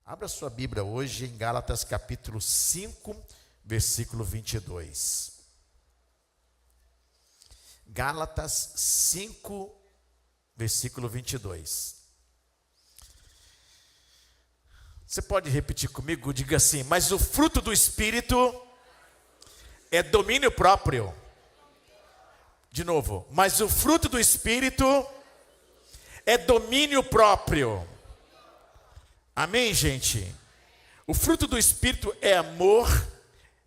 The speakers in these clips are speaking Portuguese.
Abra sua Bíblia hoje em Gálatas capítulo 5, versículo 22. Gálatas 5, versículo 22. Você pode repetir comigo? Diga assim: mas o fruto do Espírito é domínio próprio. De novo, mas o fruto do Espírito é domínio próprio. Amém, gente? O fruto do Espírito é amor,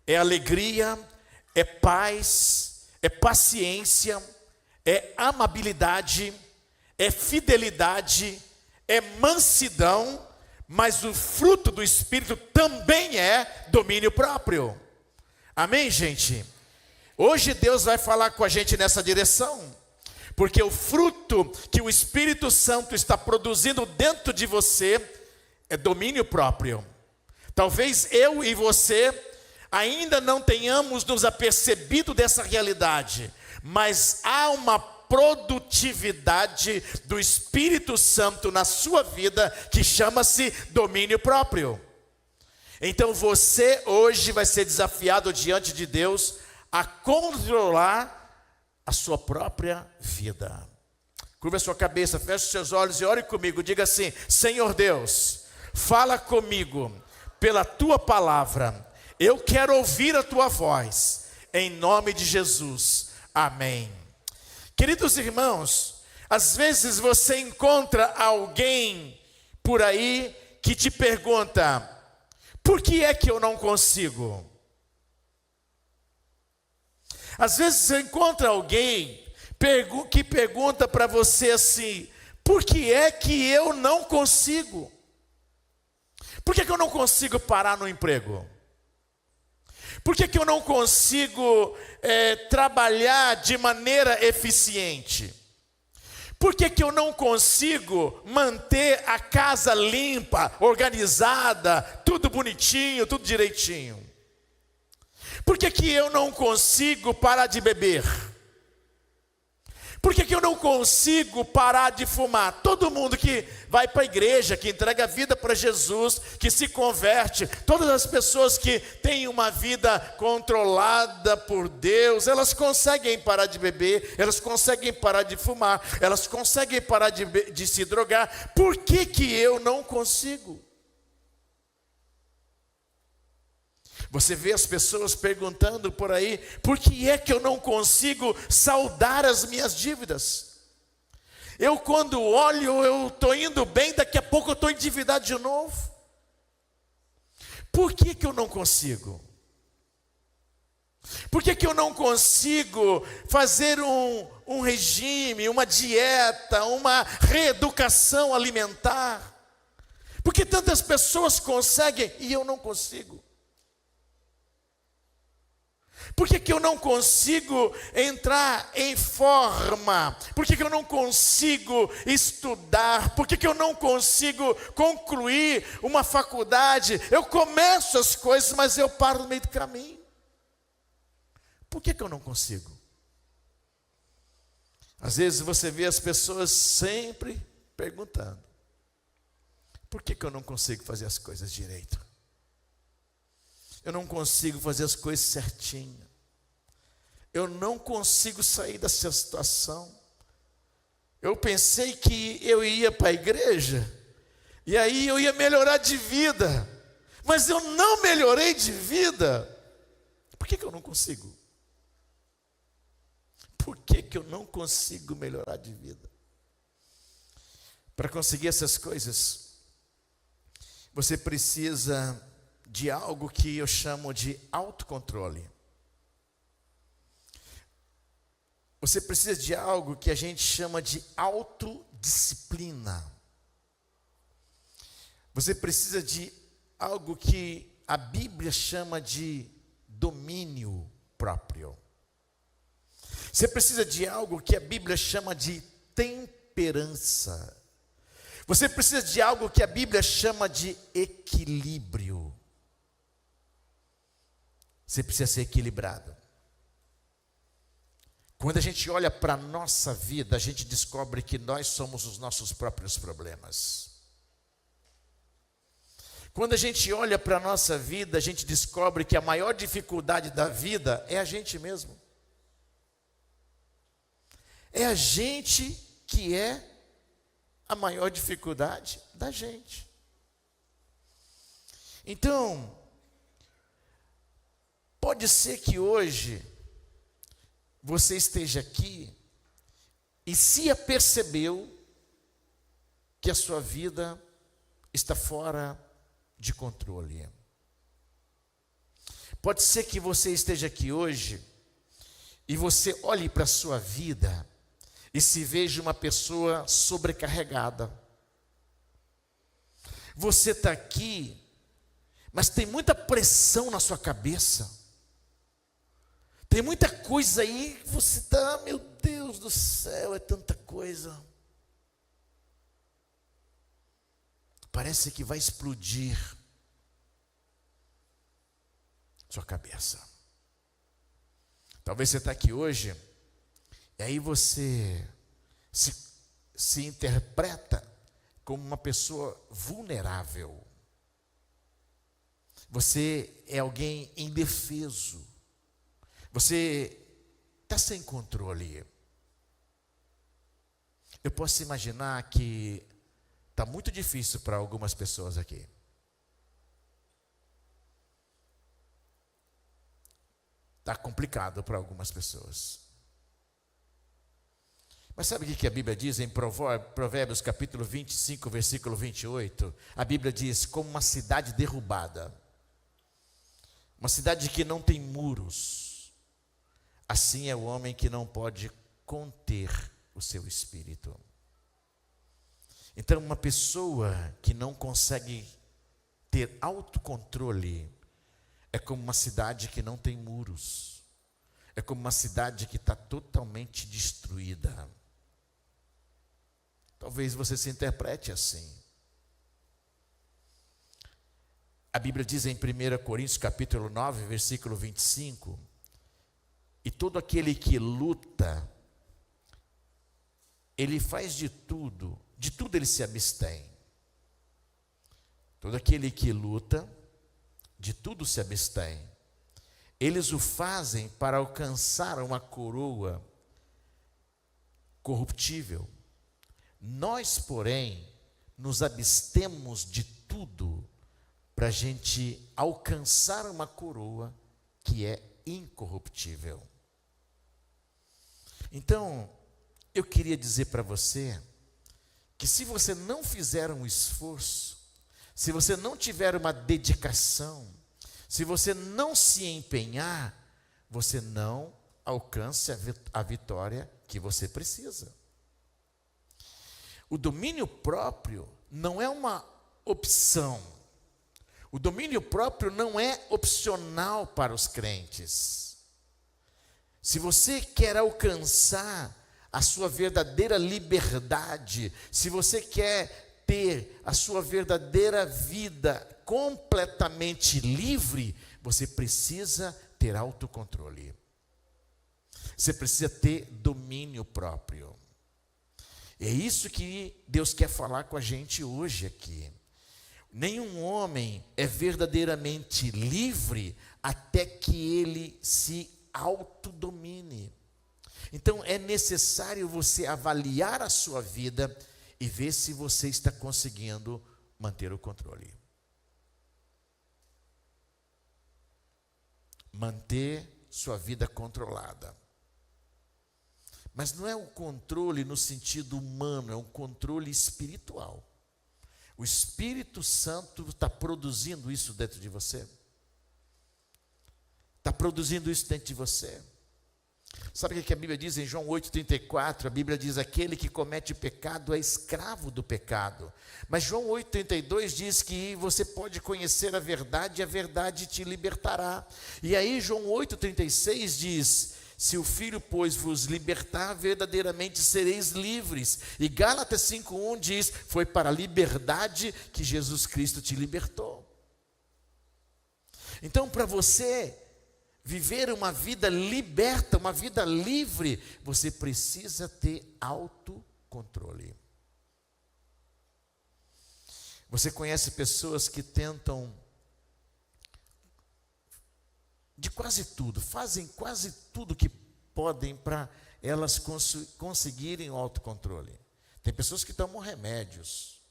é alegria, é paz, é paciência, é amabilidade, é fidelidade, é mansidão, mas o fruto do Espírito também é domínio próprio. Amém, gente? Hoje Deus vai falar com a gente nessa direção, porque o fruto que o Espírito Santo está produzindo dentro de você é domínio próprio. Talvez eu e você ainda não tenhamos nos apercebido dessa realidade, mas há uma produtividade do Espírito Santo na sua vida que chama-se domínio próprio. Então você hoje vai ser desafiado diante de Deus a controlar a sua própria vida. Curva a sua cabeça, feche os seus olhos e ore comigo. Diga assim: Senhor Deus, fala comigo pela tua palavra. Eu quero ouvir a tua voz, em nome de Jesus. Amém. Queridos irmãos, às vezes você encontra alguém por aí que te pergunta: por que é que eu não consigo? Às vezes você encontra alguém que pergunta para você assim: por que é que eu não consigo? Por que eu não consigo parar no emprego? Por que eu não consigo trabalhar de maneira eficiente? Por que eu não consigo manter a casa limpa, organizada, tudo bonitinho, tudo direitinho? Por que eu não consigo parar de beber? Por que eu não consigo parar de fumar? Todo mundo que vai para a igreja, que entrega a vida para Jesus, que se converte, todas as pessoas que têm uma vida controlada por Deus, elas conseguem parar de beber, elas conseguem parar de fumar, elas conseguem parar de se drogar. Por que eu não consigo? Você vê as pessoas perguntando por aí: por que é que eu não consigo saldar as minhas dívidas? Eu quando olho, eu estou indo bem, daqui a pouco eu estou endividado de novo. Por que eu não consigo? Por que eu não consigo fazer um regime, uma dieta, uma reeducação alimentar? Por que tantas pessoas conseguem e eu não consigo? Por que eu não consigo entrar em forma? Por que eu não consigo estudar? Por que eu não consigo concluir uma faculdade? Eu começo as coisas, mas eu paro no meio do caminho. Por que eu não consigo? Às vezes você vê as pessoas sempre perguntando: por que eu não consigo fazer as coisas direito? Eu não consigo fazer as coisas certinho. Eu não consigo sair dessa situação. Eu pensei que eu ia para a igreja, e aí eu ia melhorar de vida, mas eu não melhorei de vida. Por que eu não consigo? Por que eu não consigo melhorar de vida? Para conseguir essas coisas, você precisa de algo que eu chamo de autocontrole. Você precisa de algo que a gente chama de autodisciplina. Você precisa de algo que a Bíblia chama de domínio próprio. Você precisa de algo que a Bíblia chama de temperança. Você precisa de algo que a Bíblia chama de equilíbrio. Você precisa ser equilibrado. Quando a gente olha para a nossa vida, a gente descobre que nós somos os nossos próprios problemas. Quando a gente olha para a nossa vida, a gente descobre que a maior dificuldade da vida é a gente mesmo. É a gente que é a maior dificuldade da gente. Então, pode ser que hoje você esteja aqui e se apercebeu que a sua vida está fora de controle. Pode ser que você esteja aqui hoje e você olhe para a sua vida e se veja uma pessoa sobrecarregada. Você está aqui, mas tem muita pressão na sua cabeça. Tem muita coisa aí que você está, meu Deus do céu, é tanta coisa. Parece que vai explodir sua cabeça. Talvez você está aqui hoje, e aí você se interpreta como uma pessoa vulnerável. Você é alguém indefeso. Você está sem controle. Eu posso imaginar que está muito difícil para algumas pessoas aqui. Está complicado para algumas pessoas. Mas sabe o que a Bíblia diz em Provérbios capítulo 25, versículo 28? A Bíblia diz, como uma cidade derrubada, uma cidade que não tem muros, assim é o homem que não pode conter o seu espírito. Então, uma pessoa que não consegue ter autocontrole é como uma cidade que não tem muros. É como uma cidade que está totalmente destruída. Talvez você se interprete assim. A Bíblia diz em 1 Coríntios capítulo 9, versículo 25, e todo aquele que luta, ele faz de tudo ele se abstém. Todo aquele que luta, de tudo se abstém. Eles o fazem para alcançar uma coroa corruptível. Nós, porém, nos abstemos de tudo para a gente alcançar uma coroa que é incorruptível. Então, eu queria dizer para você que se você não fizer um esforço, se você não tiver uma dedicação, se você não se empenhar, você não alcança a vitória que você precisa. O domínio próprio não é uma opção. O domínio próprio não é opcional para os crentes. Se você quer alcançar a sua verdadeira liberdade, se você quer ter a sua verdadeira vida completamente livre, você precisa ter autocontrole. Você precisa ter domínio próprio. É isso que Deus quer falar com a gente hoje aqui. Nenhum homem é verdadeiramente livre até que ele se autodomine. Então é necessário você avaliar a sua vida e ver se você está conseguindo manter o controle. Manter sua vida controlada. Mas não é um controle no sentido humano, é um controle espiritual. O Espírito Santo está produzindo isso dentro de você. Está produzindo isso dentro de você. Sabe o que a Bíblia diz em João 8,34? A Bíblia diz, aquele que comete pecado é escravo do pecado. Mas João 8,32 diz que você pode conhecer a verdade e a verdade te libertará. E aí João 8,36 diz, se o Filho, pois, vos libertar, verdadeiramente sereis livres. E Gálatas 5,1 diz, foi para a liberdade que Jesus Cristo te libertou. Então, para você viver uma vida liberta, uma vida livre, você precisa ter autocontrole. Você conhece pessoas que tentam de quase tudo, fazem quase tudo que podem para elas conseguirem o autocontrole. Tem pessoas que tomam remédios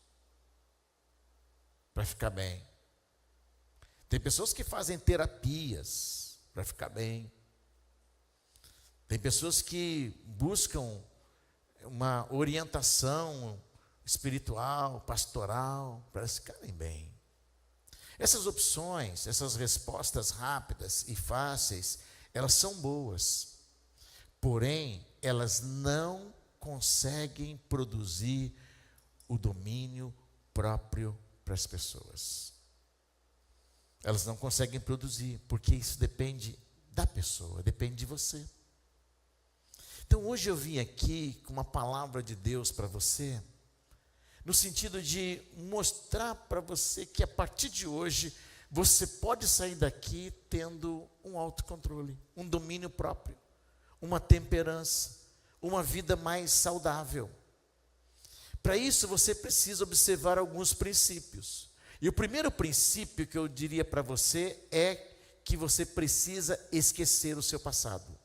para ficar bem. Tem pessoas que fazem terapias para ficar bem. Tem pessoas que buscam uma orientação espiritual, pastoral, para ficarem bem. Essas opções, essas respostas rápidas e fáceis, elas são boas. Porém, elas não conseguem produzir o domínio próprio para as pessoas. Elas não conseguem produzir, porque isso depende da pessoa, depende de você. Então hoje eu vim aqui com uma palavra de Deus para você, no sentido de mostrar para você que a partir de hoje, você pode sair daqui tendo um autocontrole, um domínio próprio, uma temperança, uma vida mais saudável. Para isso você precisa observar alguns princípios. E o primeiro princípio que eu diria para você é que você precisa esquecer o seu passado.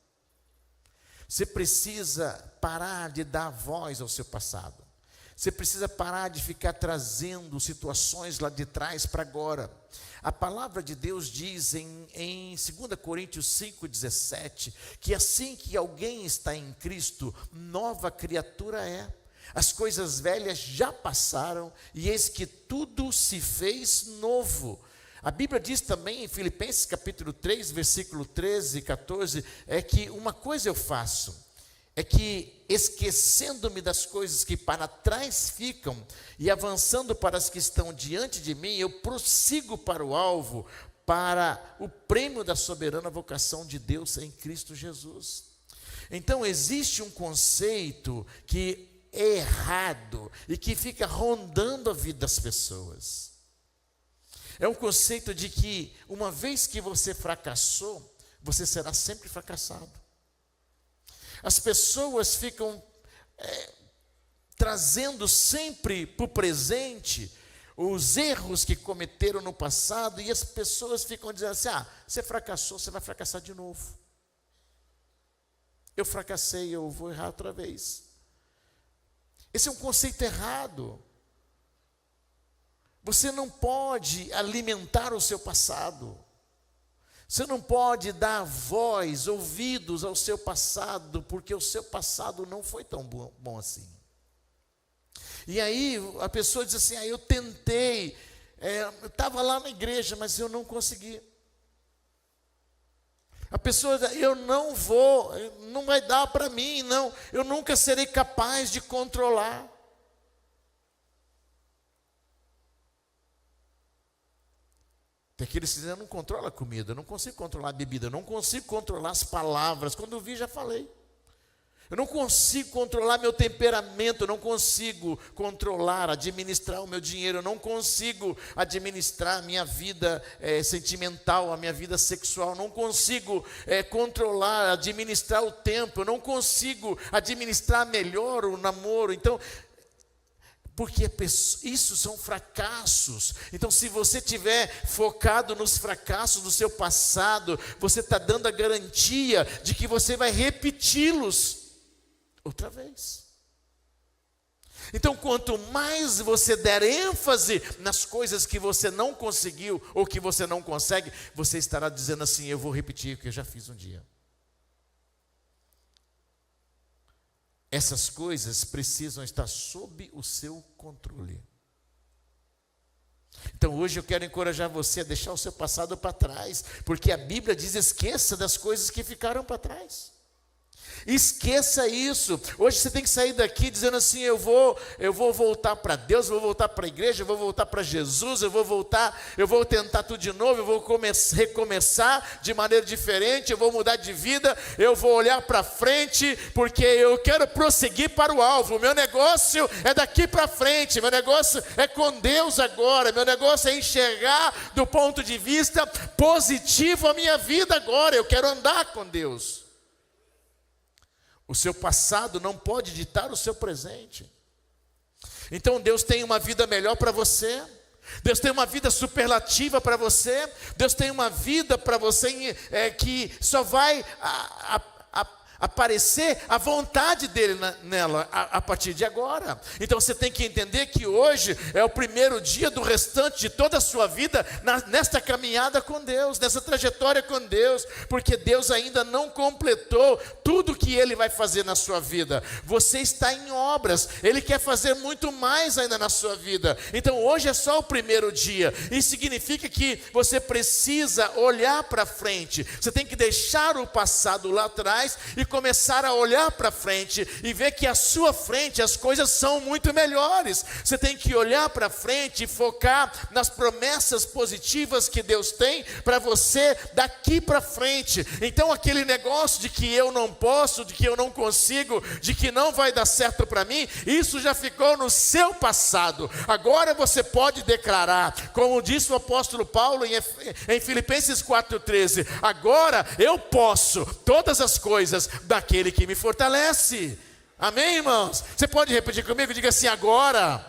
Você precisa parar de dar voz ao seu passado. Você precisa parar de ficar trazendo situações lá de trás para agora. A palavra de Deus diz em 2 Coríntios 5,17, que assim que alguém está em Cristo, nova criatura é. As coisas velhas já passaram e eis que tudo se fez novo. A Bíblia diz também em Filipenses capítulo 3, versículo 13 e 14, é que uma coisa eu faço, é que esquecendo-me das coisas que para trás ficam e avançando para as que estão diante de mim, eu prossigo para o alvo, para o prêmio da soberana vocação de Deus em Cristo Jesus. Então existe um conceito que é errado e que fica rondando a vida das pessoas. É um conceito de que uma vez que você fracassou, você será sempre fracassado. As pessoas ficam trazendo sempre para o presente os erros que cometeram no passado, e as pessoas ficam dizendo assim: você fracassou, você vai fracassar de novo. Eu fracassei, eu vou errar outra vez. Esse é um conceito errado. Você não pode alimentar o seu passado. Você não pode dar voz, ouvidos ao seu passado, porque o seu passado não foi tão bom assim. E aí a pessoa diz assim: eu tentei, eu estava lá na igreja, mas eu não consegui. A pessoa diz: eu não vou, não vai dar para mim, não, eu nunca serei capaz de controlar. Tem aqueles que dizem: eu não controlo a comida, eu não consigo controlar a bebida, eu não consigo controlar as palavras. Quando eu vi, já falei. Eu não consigo controlar meu temperamento, eu não consigo controlar, administrar o meu dinheiro, eu não consigo administrar a minha vida sentimental, a minha vida sexual, eu não consigo controlar, administrar o tempo, eu não consigo administrar melhor o namoro. Então, porque isso são fracassos. Então, se você estiver focado nos fracassos do seu passado, você está dando a garantia de que você vai repeti-los outra vez. Então, quanto mais você der ênfase nas coisas que você não conseguiu ou que você não consegue, você estará dizendo assim: eu vou repetir o que eu já fiz um dia. Essas coisas precisam estar sob o seu controle. Então hoje eu quero encorajar você a deixar o seu passado para trás, porque a Bíblia diz: esqueça das coisas que ficaram para trás. Esqueça isso. Hoje você tem que sair daqui dizendo assim: eu vou voltar para Deus, eu vou voltar para a igreja, eu vou voltar para Jesus, eu vou tentar tudo de novo, eu vou recomeçar de maneira diferente, eu vou mudar de vida, eu vou olhar para frente, porque eu quero prosseguir para o alvo. O meu negócio é daqui para frente, meu negócio é com Deus agora, meu negócio é enxergar do ponto de vista positivo a minha vida agora, eu quero andar com Deus. O seu passado não pode ditar o seu presente. Então Deus tem uma vida melhor para você. Deus tem uma vida superlativa para você. Deus tem uma vida para você que só vai aparecer a vontade dele nela a partir de agora. Então você tem que entender que hoje é o primeiro dia do restante de toda a sua vida nesta caminhada com Deus, nessa trajetória com Deus, porque Deus ainda não completou tudo que Ele vai fazer na sua vida. Você está em obras, Ele quer fazer muito mais ainda na sua vida. Então hoje é só o primeiro dia. Isso significa que você precisa olhar para frente. Você tem que deixar o passado lá atrás e começar a olhar para frente e ver que à sua frente as coisas são muito melhores. Você tem que olhar para frente e focar nas promessas positivas que Deus tem para você daqui para frente. Então aquele negócio de que eu não posso, de que eu não consigo, de que não vai dar certo para mim, isso já ficou no seu passado. Agora você pode declarar, como disse o apóstolo Paulo em Filipenses 4,13: agora eu posso todas as coisas daquele que me fortalece. Amém, irmãos? Você pode repetir comigo? Diga assim: agora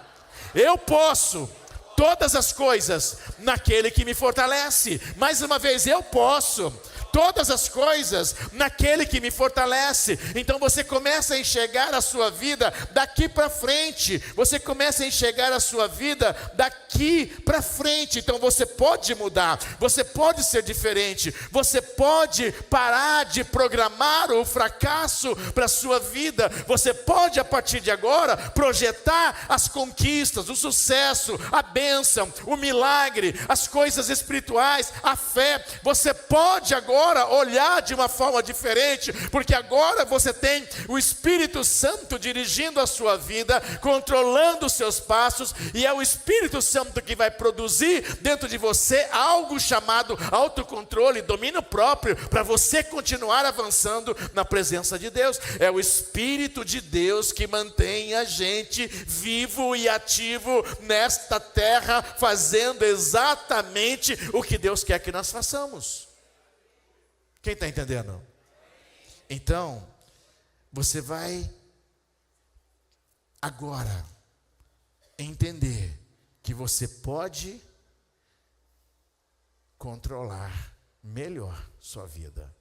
eu posso todas as coisas naquele que me fortalece. Mais uma vez, eu posso todas as coisas naquele que me fortalece. Então você começa a enxergar a sua vida daqui para frente. Você começa a enxergar a sua vida daqui para frente. Então você pode mudar, você pode ser diferente, você pode parar de programar o fracasso para a sua vida. Você pode, a partir de agora, projetar as conquistas, o sucesso, a bênção, o milagre, as coisas espirituais, a fé. Você pode agora olhar de uma forma diferente, porque agora você tem o Espírito Santo dirigindo a sua vida, controlando os seus passos, e é o Espírito Santo que vai produzir dentro de você algo chamado autocontrole, domínio próprio, para você continuar avançando na presença de Deus. É o Espírito de Deus que mantém a gente vivo e ativo nesta terra, fazendo exatamente o que Deus quer que nós façamos. Quem está entendendo? Então, você vai agora entender que você pode controlar melhor sua vida.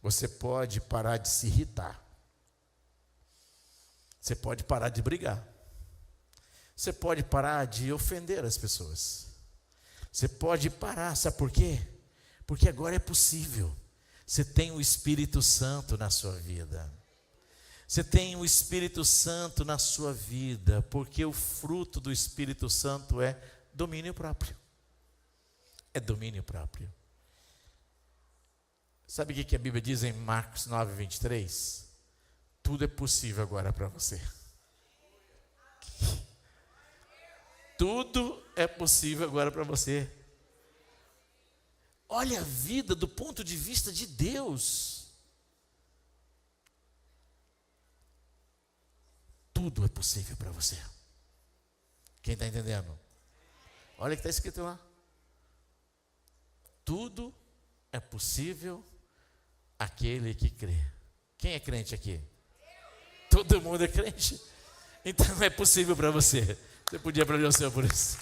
Você pode parar de se irritar. Você pode parar de brigar. Você pode parar de ofender as pessoas. Você pode parar, sabe por quê? Porque agora é possível. Você tem o Espírito Santo na sua vida. Você tem o Espírito Santo na sua vida, porque o fruto do Espírito Santo é domínio próprio. É domínio próprio. Sabe o que a Bíblia diz em Marcos 9:23? Tudo é possível agora para você. Tudo é possível agora para você. Olha a vida do ponto de vista de Deus. Tudo é possível para você. Quem está entendendo? Olha o que está escrito lá. Tudo é possível àquele que crê. Quem é crente aqui? Todo mundo é crente. Então é possível para você. Você podia aplaudir o Senhor por isso.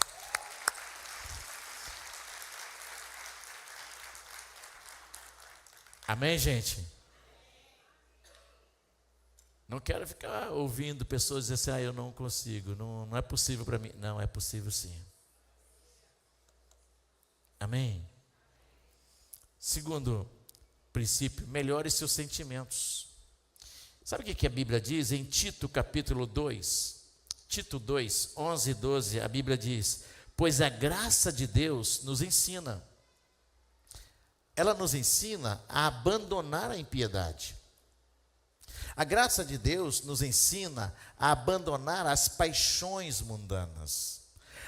Amém, gente? Não quero ficar ouvindo pessoas dizer assim: eu não consigo, não é possível para mim. Não, é possível sim. Amém? Segundo princípio, melhore seus sentimentos. Sabe o que a Bíblia diz em Tito capítulo 2? Tito 2, 11 e 12, a Bíblia diz: pois a graça de Deus nos ensina. Ela nos ensina a abandonar a impiedade. A graça de Deus nos ensina a abandonar as paixões mundanas.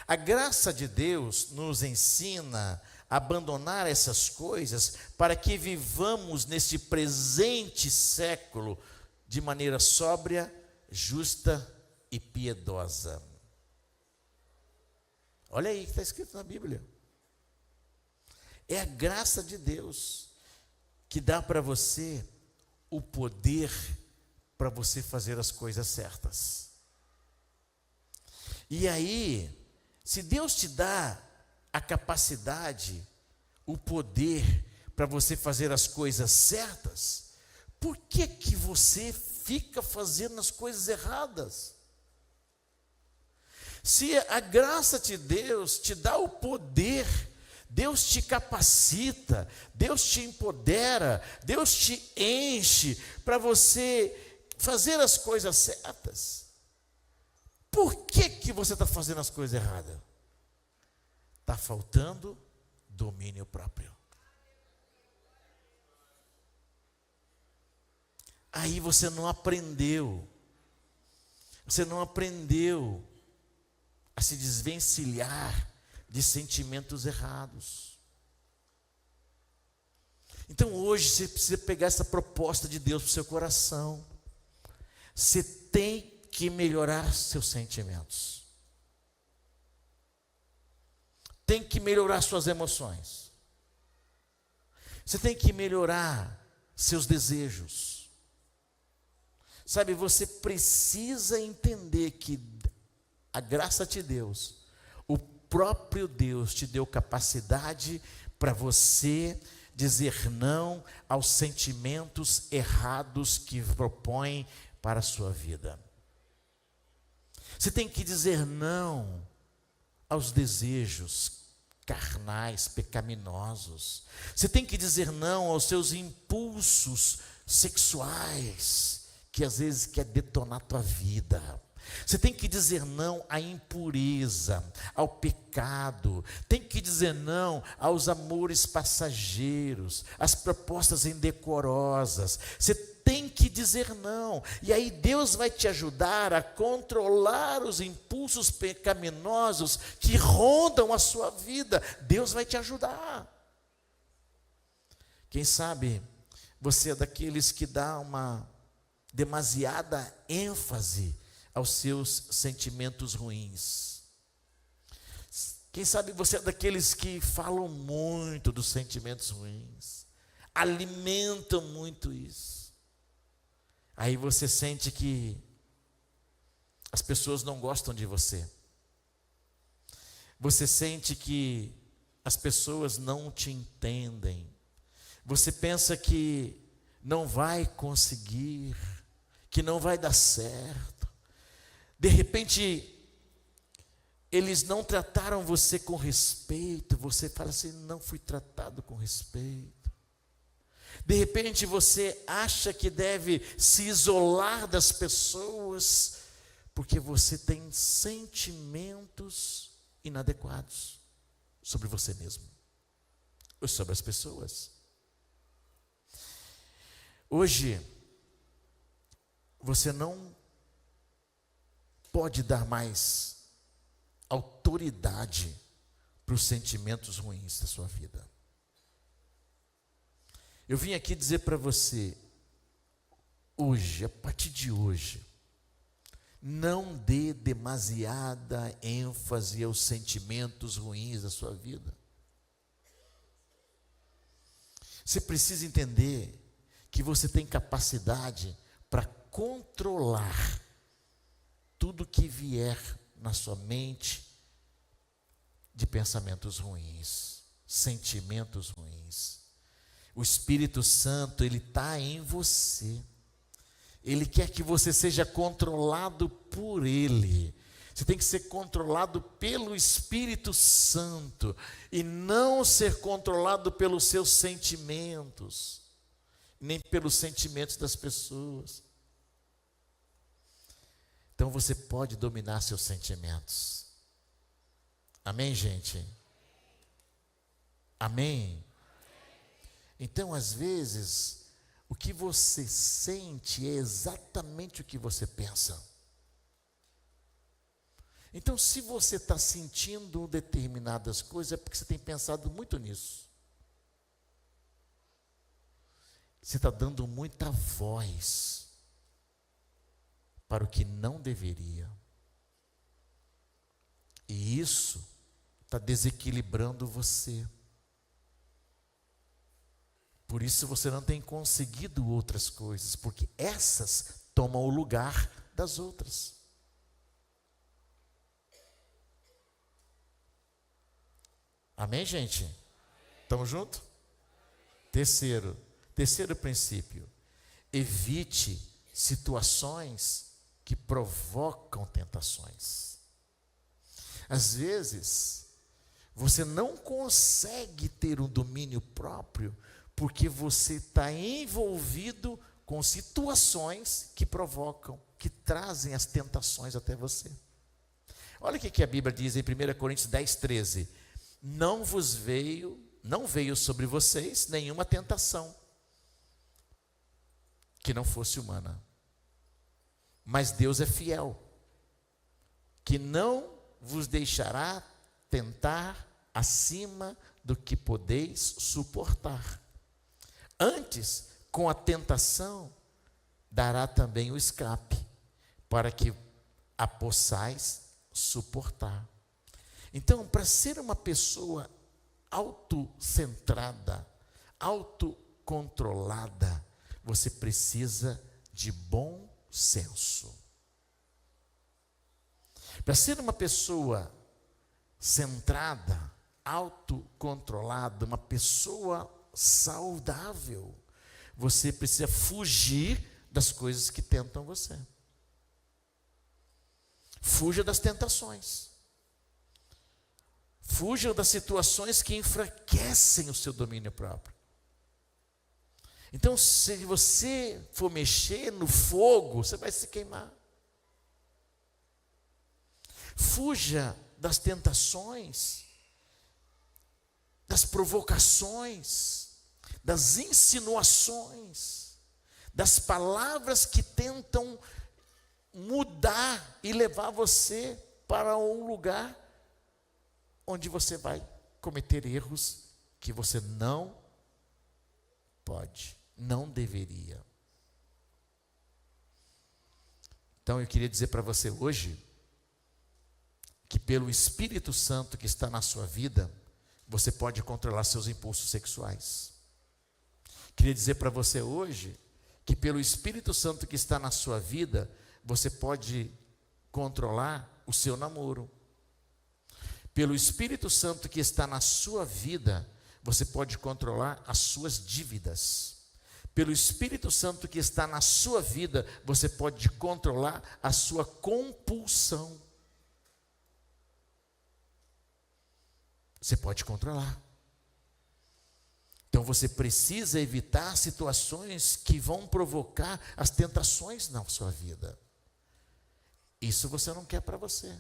A graça de Deus nos ensina a abandonar essas coisas para que vivamos neste presente século de maneira sóbria, justa e piedosa. Olha aí o que está escrito na Bíblia. É a graça de Deus que dá para você o poder para você fazer as coisas certas. E aí, Se Deus te dá a capacidade, o poder para você fazer as coisas certas, por que que você fica fazendo as coisas erradas? Se a graça de Deus te dá o poder, Deus te capacita, Deus te empodera, Deus te enche para você fazer as coisas certas, por que que você está fazendo as coisas erradas? Está faltando domínio próprio. Aí você não aprendeu a se desvencilhar de sentimentos errados. Então hoje você precisa pegar essa proposta de Deus para o seu coração. Você tem que melhorar seus sentimentos. Tem que melhorar suas emoções. Você tem que melhorar seus desejos. Sabe, você precisa entender que a graça de Deus, o próprio Deus te deu capacidade para você dizer não aos sentimentos errados que propõem para a sua vida. Você tem que dizer não aos desejos carnais, pecaminosos. Você tem que dizer não aos seus impulsos sexuais, que às vezes quer detonar a tua vida. Você tem que dizer não à impureza, ao pecado. Tem que dizer não aos amores passageiros, às propostas indecorosas. Você tem que dizer não. E aí Deus vai te ajudar a controlar os impulsos pecaminosos que rondam a sua vida. Deus vai te ajudar. Quem sabe você é daqueles que dá uma demasiada ênfase aos seus sentimentos ruins. Quem sabe você é daqueles que falam muito dos sentimentos ruins, alimentam muito isso. Aí você sente que as pessoas não gostam de você. Você sente que as pessoas não te entendem. Você pensa que não vai conseguir, que não vai dar certo. De repente, eles não trataram você com respeito. Você fala assim: não fui tratado com respeito. De repente, você acha que deve se isolar das pessoas, porque você tem sentimentos inadequados sobre você mesmo ou sobre as pessoas. Hoje, você não pode dar mais autoridade para os sentimentos ruins da sua vida. Eu vim aqui dizer para você, hoje, a partir de hoje, não dê demasiada ênfase aos sentimentos ruins da sua vida. Você precisa entender que você tem capacidade para controlar tudo que vier na sua mente de pensamentos ruins, sentimentos ruins. O Espírito Santo, ele está em você. Ele quer que você seja controlado por Ele. Você tem que ser controlado pelo Espírito Santo e não ser controlado pelos seus sentimentos, nem pelos sentimentos das pessoas. Então você pode dominar seus sentimentos. Amém, gente? Amém? Então, às vezes, o que você sente é exatamente o que você pensa. Então, se você está sentindo determinadas coisas, é porque você tem pensado muito nisso. Você está dando muita voz para o que não deveria. E isso está desequilibrando você. Por isso você não tem conseguido outras coisas, porque essas tomam o lugar das outras. Amém, gente? Estamos juntos? Terceiro princípio. Evite situações que provocam tentações. Às vezes, você não consegue ter um domínio próprio porque você está envolvido com situações que provocam, que trazem as tentações até você. Olha o que a Bíblia diz em 1 Coríntios 10, 13. Não veio sobre vocês nenhuma tentação que não fosse humana. Mas Deus é fiel, que não vos deixará tentar acima do que podeis suportar. Antes, com a tentação, dará também o escape, para que a possais suportar. Então, para ser uma pessoa autocentrada, autocontrolada, você precisa de bom senso. Para ser uma pessoa centrada, autocontrolada, uma pessoa saudável, você precisa fugir das coisas que tentam você. Fuja das tentações. Fuja das situações que enfraquecem o seu domínio próprio. Então, se você for mexer no fogo, você vai se queimar. Fuja das tentações, das provocações, das insinuações, das palavras que tentam mudar e levar você para um lugar onde você vai cometer erros que você não pode, não deveria. Então eu queria dizer para você hoje que pelo Espírito Santo que está na sua vida, você pode controlar seus impulsos sexuais. Queria dizer para você hoje que pelo Espírito Santo que está na sua vida, você pode controlar o seu namoro. Pelo Espírito Santo que está na sua vida, você pode controlar as suas dívidas. Pelo Espírito Santo que está na sua vida, você pode controlar a sua compulsão. Você pode controlar. Então você precisa evitar situações que vão provocar as tentações na sua vida. Isso você não quer para você.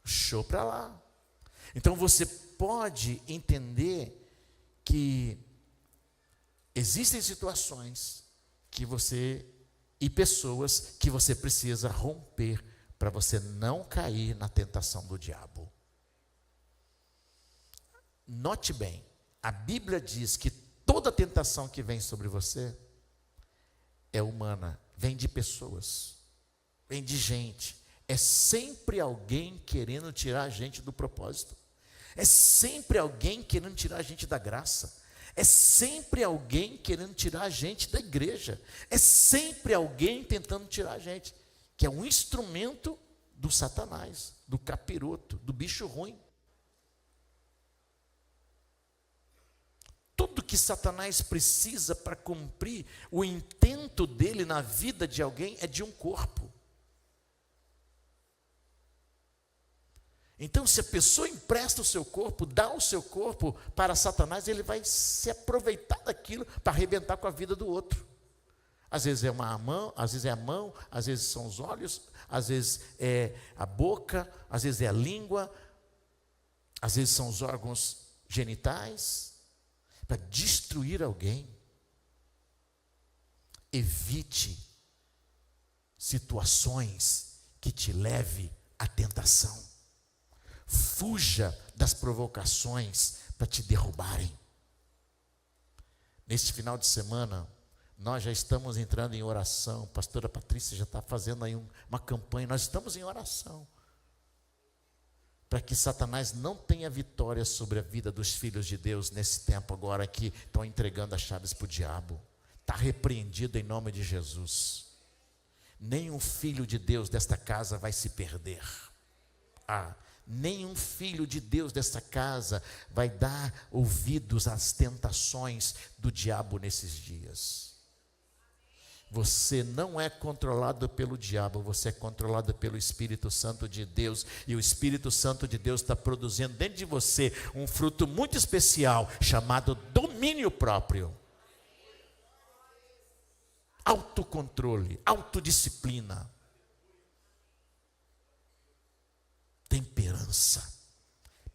Show para lá. Então você pode entender que existem situações que você e pessoas que você precisa romper para você não cair na tentação do diabo. Note bem, a Bíblia diz que toda tentação que vem sobre você é humana, vem de pessoas, vem de gente. É sempre alguém querendo tirar a gente do propósito. É sempre alguém querendo tirar a gente da graça. É sempre alguém querendo tirar a gente da igreja. É sempre alguém tentando tirar a gente, que é um instrumento do Satanás, do capiroto, do bicho ruim. Tudo que Satanás precisa para cumprir o intento dele na vida de alguém é de um corpo. Então, se a pessoa empresta o seu corpo, dá o seu corpo para Satanás, ele vai se aproveitar daquilo para arrebentar com a vida do outro. Às vezes é uma mão, às vezes é a mão, às vezes são os olhos, às vezes é a boca, às vezes é a língua, às vezes são os órgãos genitais, para destruir alguém. Evite situações que te levem à tentação. Fuja das provocações para te derrubarem. Neste final de semana, nós já estamos entrando em oração. A pastora Patrícia já está fazendo aí uma campanha. Nós estamos em oração para que Satanás não tenha vitória sobre a vida dos filhos de Deus nesse tempo agora que estão entregando as chaves para o diabo. Está repreendido em nome de Jesus. Nenhum filho de Deus desta casa vai se perder. nenhum filho de Deus dessa casa vai dar ouvidos às tentações do diabo nesses dias. Você não é controlado pelo diabo, você é controlado pelo Espírito Santo de Deus, e o Espírito Santo de Deus está produzindo dentro de você um fruto muito especial, chamado domínio próprio, autocontrole, autodisciplina, temperança,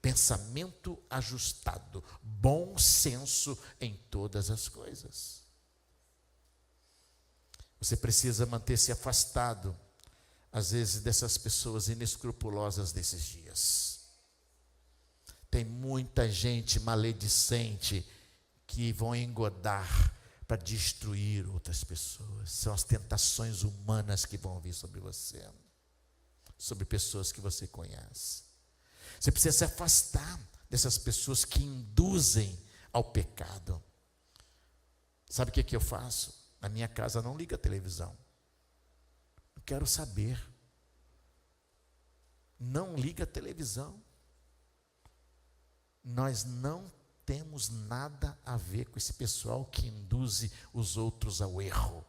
pensamento ajustado, bom senso em todas as coisas. Você precisa manter-se afastado, às vezes, dessas pessoas inescrupulosas desses dias. Tem muita gente maledicente que vão engodar para destruir outras pessoas. São as tentações humanas que vão vir sobre você, sobre pessoas que você conhece. Você precisa se afastar dessas pessoas que induzem ao pecado. Sabe o que eu faço? Na minha casa não liga a televisão. Não quero saber. Não liga a televisão. Nós não temos nada a ver com esse pessoal que induz os outros ao erro.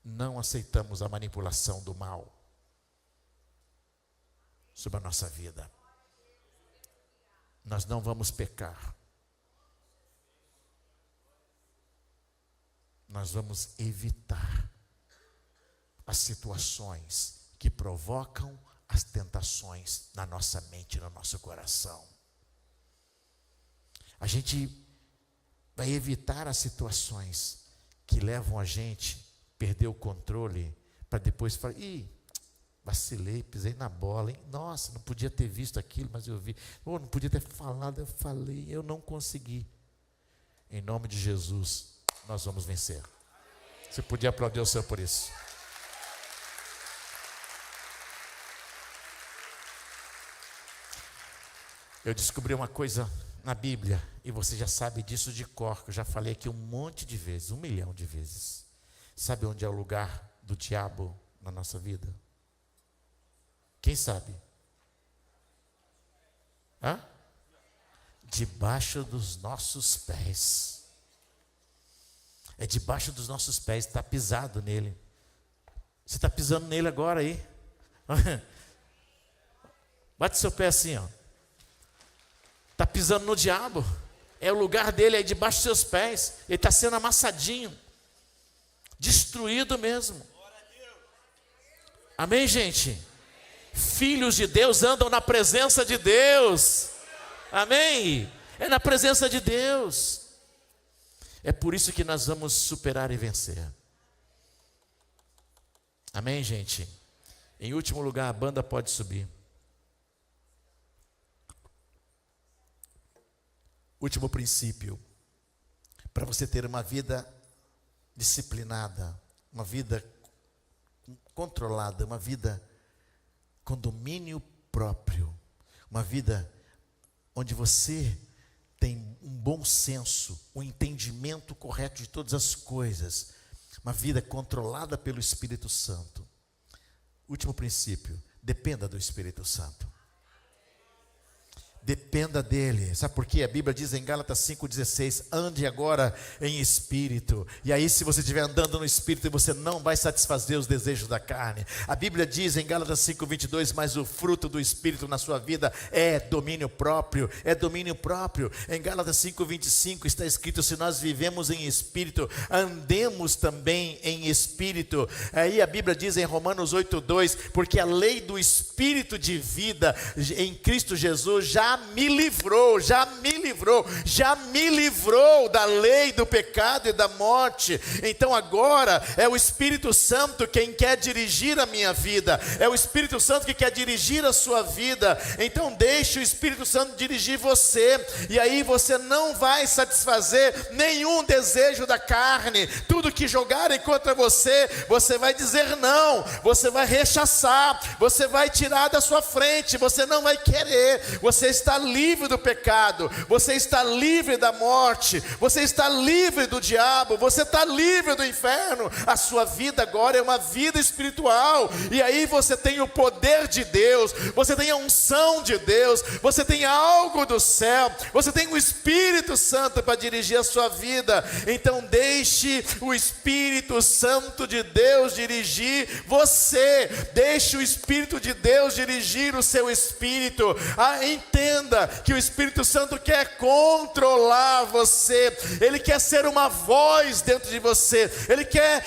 Não aceitamos a manipulação do mal sobre a nossa vida. Nós não vamos pecar. Nós vamos evitar as situações que provocam as tentações na nossa mente, no nosso coração. A gente vai evitar as situações que levam a gente a perder o controle, para depois falar, vacilei, pisei na bola, hein? Nossa, não podia ter visto aquilo, mas eu vi. Não podia ter falado, eu falei, eu não consegui. Em nome de Jesus, nós vamos vencer. Você podia aplaudir o Senhor por isso. Eu descobri uma coisa na Bíblia, e você já sabe disso de cor, que eu já falei aqui um monte de vezes, 1 milhão de vezes. Sabe onde é o lugar do diabo na nossa vida? Quem sabe? Debaixo dos nossos pés. É debaixo dos nossos pés, está pisado nele. Você está pisando nele agora aí. Bate seu pé assim, ó. Está pisando no diabo. É o lugar dele aí debaixo dos seus pés. Ele está sendo amassadinho, destruído mesmo. Amém, gente? Filhos de Deus andam na presença de Deus. Amém? É na presença de Deus. É por isso que nós vamos superar e vencer. Amém, gente? Em último lugar, a banda pode subir. Último princípio. Para você ter uma vida disciplinada, uma vida controlada, uma vida com domínio próprio, uma vida onde você tem um bom senso, um entendimento correto de todas as coisas, uma vida controlada pelo Espírito Santo. Último princípio, dependa do Espírito Santo. Dependa dele. Sabe por quê? A Bíblia diz em Gálatas 5,16, ande agora em espírito. E aí, se você estiver andando no espírito, você não vai satisfazer os desejos da carne. A Bíblia diz em Gálatas 5,22, mas o fruto do espírito na sua vida é domínio próprio. É domínio próprio. Em Gálatas 5,25 está escrito, se nós vivemos em espírito, andemos também em espírito. Aí a Bíblia diz em Romanos 8,2, porque a lei do espírito de vida em Cristo Jesus já me livrou da lei do pecado e da morte. Então agora é o Espírito Santo quem quer dirigir a minha vida, é o Espírito Santo que quer dirigir a sua vida. Então deixe o Espírito Santo dirigir você, e aí você não vai satisfazer nenhum desejo da carne. Tudo que jogarem contra você, você vai dizer não, você vai rechaçar, você vai tirar da sua frente, você não vai querer, você está livre do pecado, você está livre da morte, você está livre do diabo, você está livre do inferno. A sua vida agora é uma vida espiritual, e aí você tem o poder de Deus, você tem a unção de Deus, você tem algo do céu, você tem o Espírito Santo para dirigir a sua vida. Então deixe o Espírito Santo de Deus dirigir você, deixe o Espírito de Deus dirigir o seu espírito. Entenda que o Espírito Santo quer controlar você, ele quer ser uma voz dentro de você, ele quer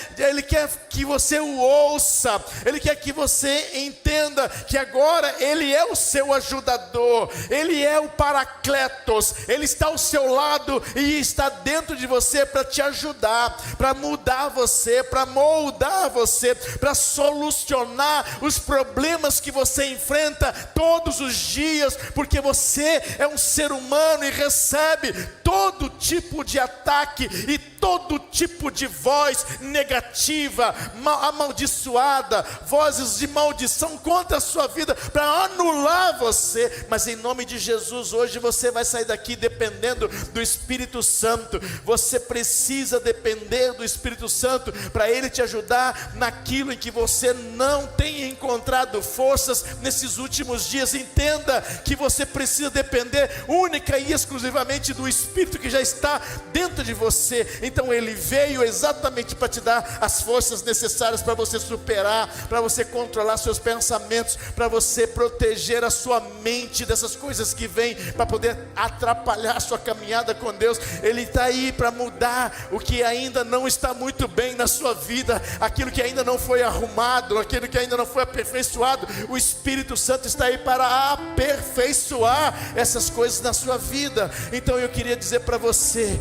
que você o ouça, ele quer que você entenda que agora ele é o seu ajudador, ele é o Paracletos, ele está ao seu lado e está dentro de você para te ajudar, para mudar você, para moldar você, para solucionar os problemas que você enfrenta todos os dias, porque você é um ser humano e recebe todo tipo de ataque e todo tipo de voz negativa, amaldiçoada, vozes de maldição contra a sua vida, para anular você. Mas em nome de Jesus, hoje você vai sair daqui dependendo do Espírito Santo. Você precisa depender do Espírito Santo para ele te ajudar naquilo em que você não tem encontrado forças nesses últimos dias. Entenda que você precisa depender única e exclusivamente do Espírito que já está dentro de você. Então ele veio exatamente para te dar as forças necessárias para você superar, para você controlar seus pensamentos, para você proteger a sua mente dessas coisas que vêm para poder atrapalhar a sua caminhada com Deus. Ele está aí para mudar o que ainda não está muito bem na sua vida, aquilo que ainda não foi arrumado, aquilo que ainda não foi aperfeiçoado. O Espírito Santo está aí para aperfeiçoar essas coisas na sua vida. Então eu queria dizer para você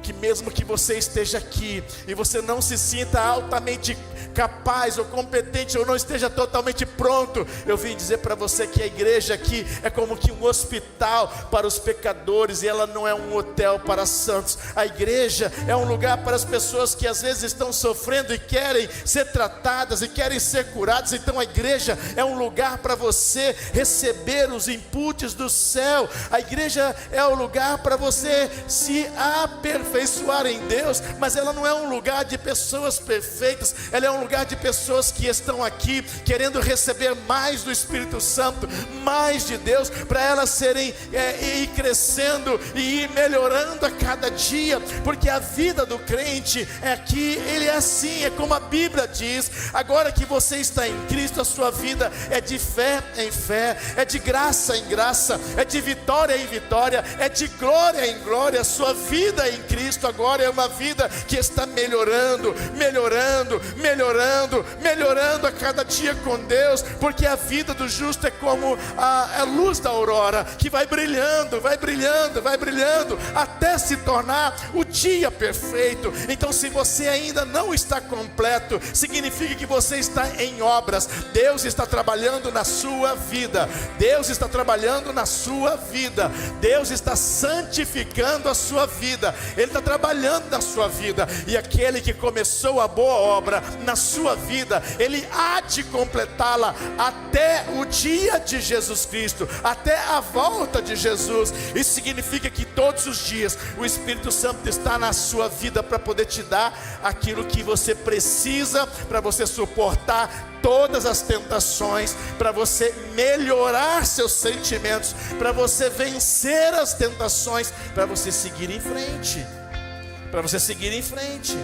que mesmo que você esteja aqui e você não se sinta altamente capaz ou competente, ou não esteja totalmente pronto, eu vim dizer para você que a igreja aqui é como que um hospital para os pecadores, e ela não é um hotel para santos. A igreja é um lugar para as pessoas que às vezes estão sofrendo e querem ser tratadas e querem ser curadas. Então a igreja é um lugar para você receber os inputs do céu. A igreja é o lugar para você se aperfeiçoar em Deus, mas ela não é um lugar de pessoas perfeitas, ela é um lugar de pessoas que estão aqui querendo receber mais do Espírito Santo, mais de Deus, para elas serem ir crescendo e ir melhorando a cada dia, porque a vida do crente é aqui, ele é assim, é como a Bíblia diz. Agora que você está em Cristo, a sua vida é de fé em fé, é de graça em graça, é de vitória em vitória, é de glória em glória. A sua vida em Cristo agora é uma vida que está melhorando, melhorando, melhorando, melhorando a cada dia com Deus, porque a vida do justo é como a luz da aurora, que vai brilhando, vai brilhando, vai brilhando, até se tornar o dia perfeito. Então se você ainda não está completo, significa que você está em obras. Deus está trabalhando na sua vida, Deus está trabalhando na sua vida, Deus está santificando a sua vida, Ele está trabalhando na sua vida, e aquele que começou a boa obra na sua vida, Ele há de completá-la até o dia de Jesus Cristo, até a volta de Jesus. Isso significa que todos os dias o Espírito Santo está na sua vida para poder te dar aquilo que você precisa, para você suportar todas as tentações, para você melhorar seus sentimentos, para você vencer as tentações, para você seguir em frente, para você seguir em frente.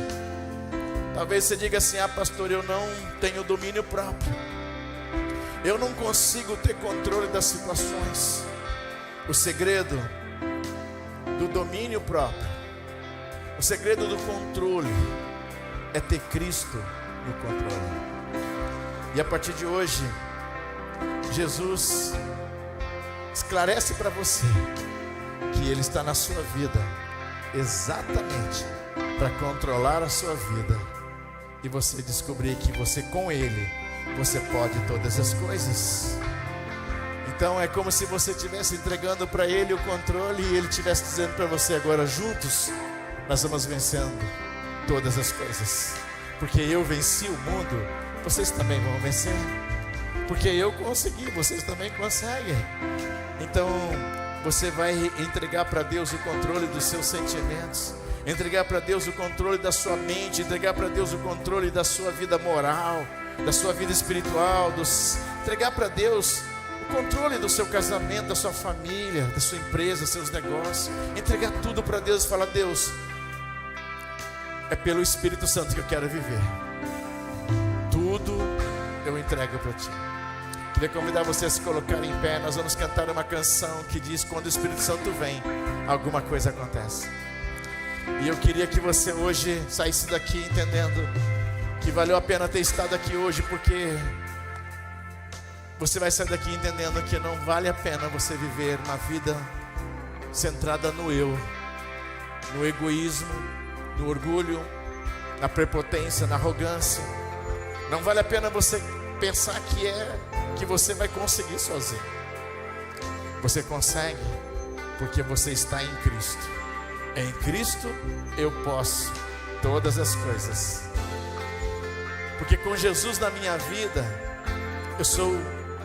Talvez você diga assim: ah, pastor, eu não tenho domínio próprio, eu não consigo ter controle das situações. O segredo do domínio próprio, o segredo do controle é ter Cristo no controle. E a partir de hoje, Jesus esclarece para você que Ele está na sua vida exatamente para controlar a sua vida, e você descobrir que você, com Ele, você pode todas as coisas. Então é como se você estivesse entregando para Ele o controle, e Ele estivesse dizendo para você: agora juntos nós vamos vencendo todas as coisas, porque eu venci o mundo, vocês também vão vencer, porque eu consegui, vocês também conseguem. Então você vai entregar para Deus o controle dos seus sentimentos, entregar para Deus o controle da sua mente, entregar para Deus o controle da sua vida moral, da sua vida espiritual, entregar para Deus o controle do seu casamento, da sua família, da sua empresa, dos seus negócios. Entregar tudo para Deus e falar: Deus, é pelo Espírito Santo que eu quero viver. Tudo eu entrego para Ti. Queria convidar você a se colocar em pé. Nós vamos cantar uma canção que diz: quando o Espírito Santo vem, alguma coisa acontece. E eu queria que você hoje saísse daqui entendendo que valeu a pena ter estado aqui hoje, porque você vai sair daqui entendendo que não vale a pena você viver uma vida centrada no eu, no egoísmo, no orgulho, na prepotência, na arrogância. Não vale a pena você pensar que você vai conseguir sozinho. Você consegue porque você está em Cristo. Em Cristo eu posso todas as coisas. Porque com Jesus na minha vida eu sou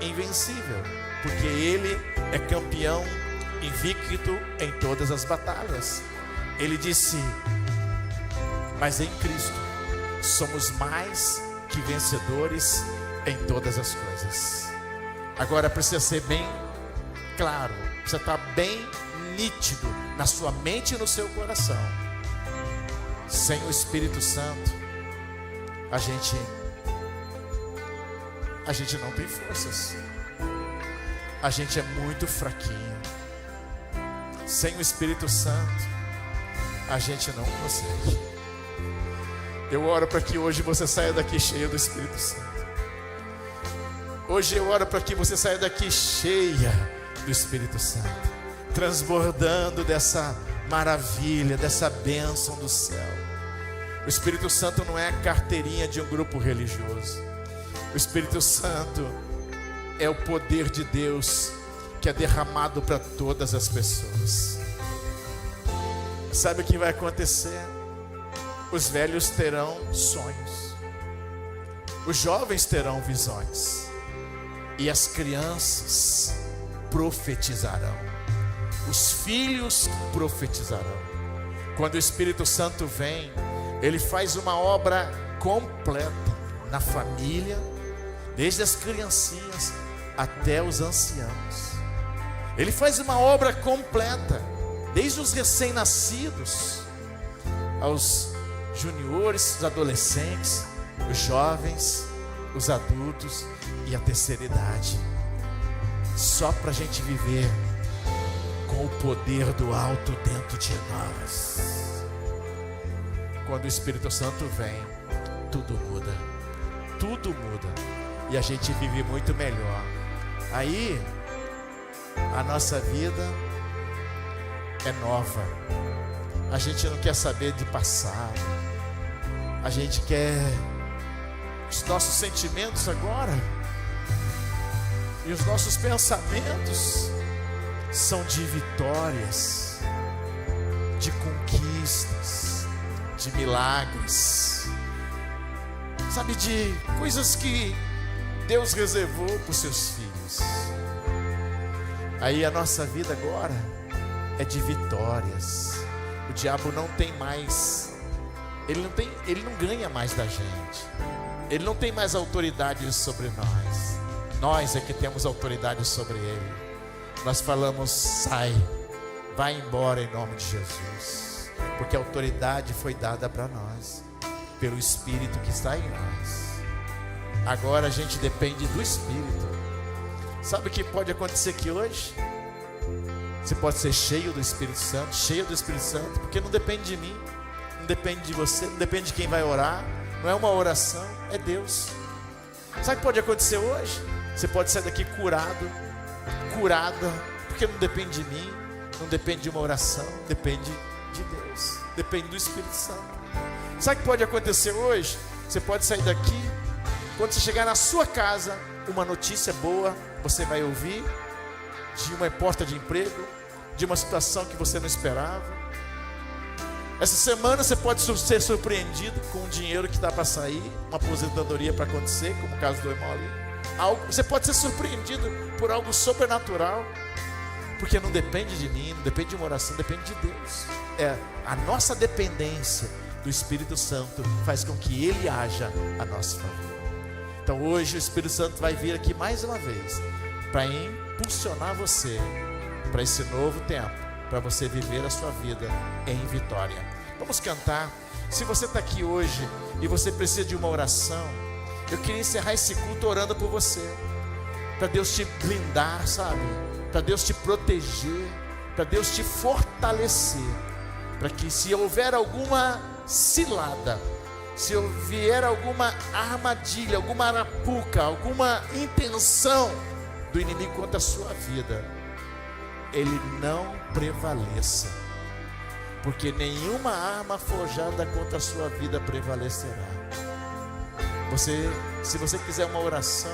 invencível, porque Ele é campeão, invicto em todas as batalhas. Ele disse: mas em Cristo somos mais que vencedores em todas as coisas. Agora precisa ser bem claro, precisa estar bem nítido na sua mente e no seu coração. Sem o Espírito Santo, a gente não tem forças. A gente é muito fraquinho. Sem o Espírito Santo, a gente não consegue. Eu oro para que hoje você saia daqui cheio do Espírito Santo. Hoje eu oro para que você saia daqui cheia do Espírito Santo, transbordando dessa maravilha, dessa bênção do céu. O Espírito Santo não é a carteirinha de um grupo religioso. O Espírito Santo é o poder de Deus que é derramado para todas as pessoas. Sabe o que vai acontecer? Os velhos terão sonhos, os jovens terão visões, e as crianças profetizarão, os filhos profetizarão. Quando o Espírito Santo vem, Ele faz uma obra completa na família, desde as criancinhas até os anciãos. Ele faz uma obra completa, desde os recém-nascidos aos juniores, os adolescentes, os jovens, os adultos e a terceira idade. Só para a gente viver com o poder do alto dentro de nós. Quando o Espírito Santo vem, tudo muda. Tudo muda. E a gente vive muito melhor. Aí, a nossa vida é nova. A gente não quer saber de passado. A gente quer os nossos sentimentos agora. E os nossos pensamentos são de vitórias, de conquistas, de milagres. Sabe, de coisas que Deus reservou para os seus filhos. Aí a nossa vida agora é de vitórias. O diabo não tem mais, ele não ganha mais da gente. Ele não tem mais autoridade sobre nós. Nós é que temos autoridade sobre ele. Nós falamos: sai, vai embora em nome de Jesus. Porque a autoridade foi dada para nós pelo Espírito que está em nós. Agora a gente depende do Espírito. Sabe o que pode acontecer aqui hoje? Você pode ser cheio do Espírito Santo, cheio do Espírito Santo, porque não depende de mim, não depende de você, não depende de quem vai orar. Não é uma oração, é Deus. Sabe o que pode acontecer hoje? Você pode sair daqui curado, curada, porque não depende de mim, não depende de uma oração, depende de Deus, depende do Espírito Santo. Sabe o que pode acontecer hoje? Você pode sair daqui, quando você chegar na sua casa, uma notícia boa você vai ouvir, de uma porta de emprego, de uma situação que você não esperava. Essa semana você pode ser surpreendido com um dinheiro que está para sair, uma aposentadoria para acontecer, como o caso do irmão ali. Você pode ser surpreendido por algo sobrenatural. Porque não depende de mim, não depende de uma oração, depende de Deus. É a nossa dependência do Espírito Santo faz com que Ele haja a nosso favor. Então hoje o Espírito Santo vai vir aqui mais uma vez para impulsionar você para esse novo tempo, para você viver a sua vida em vitória. Vamos cantar. Se você está aqui hoje e você precisa de uma oração, eu queria encerrar esse culto orando por você, para Deus te blindar, sabe? Para Deus te proteger, para Deus te fortalecer, para que se houver alguma cilada, se vier alguma armadilha, alguma arapuca, alguma intenção do inimigo contra a sua vida, ele não prevaleça, porque nenhuma arma forjada contra a sua vida prevalecerá. Se você quiser uma oração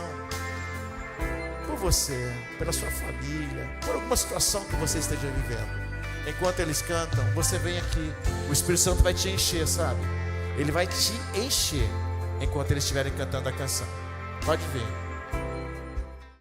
por você, pela sua família, por alguma situação que você esteja vivendo, enquanto eles cantam, você vem aqui, o Espírito Santo vai te encher, sabe? Ele vai te encher enquanto eles estiverem cantando a canção. Pode vir.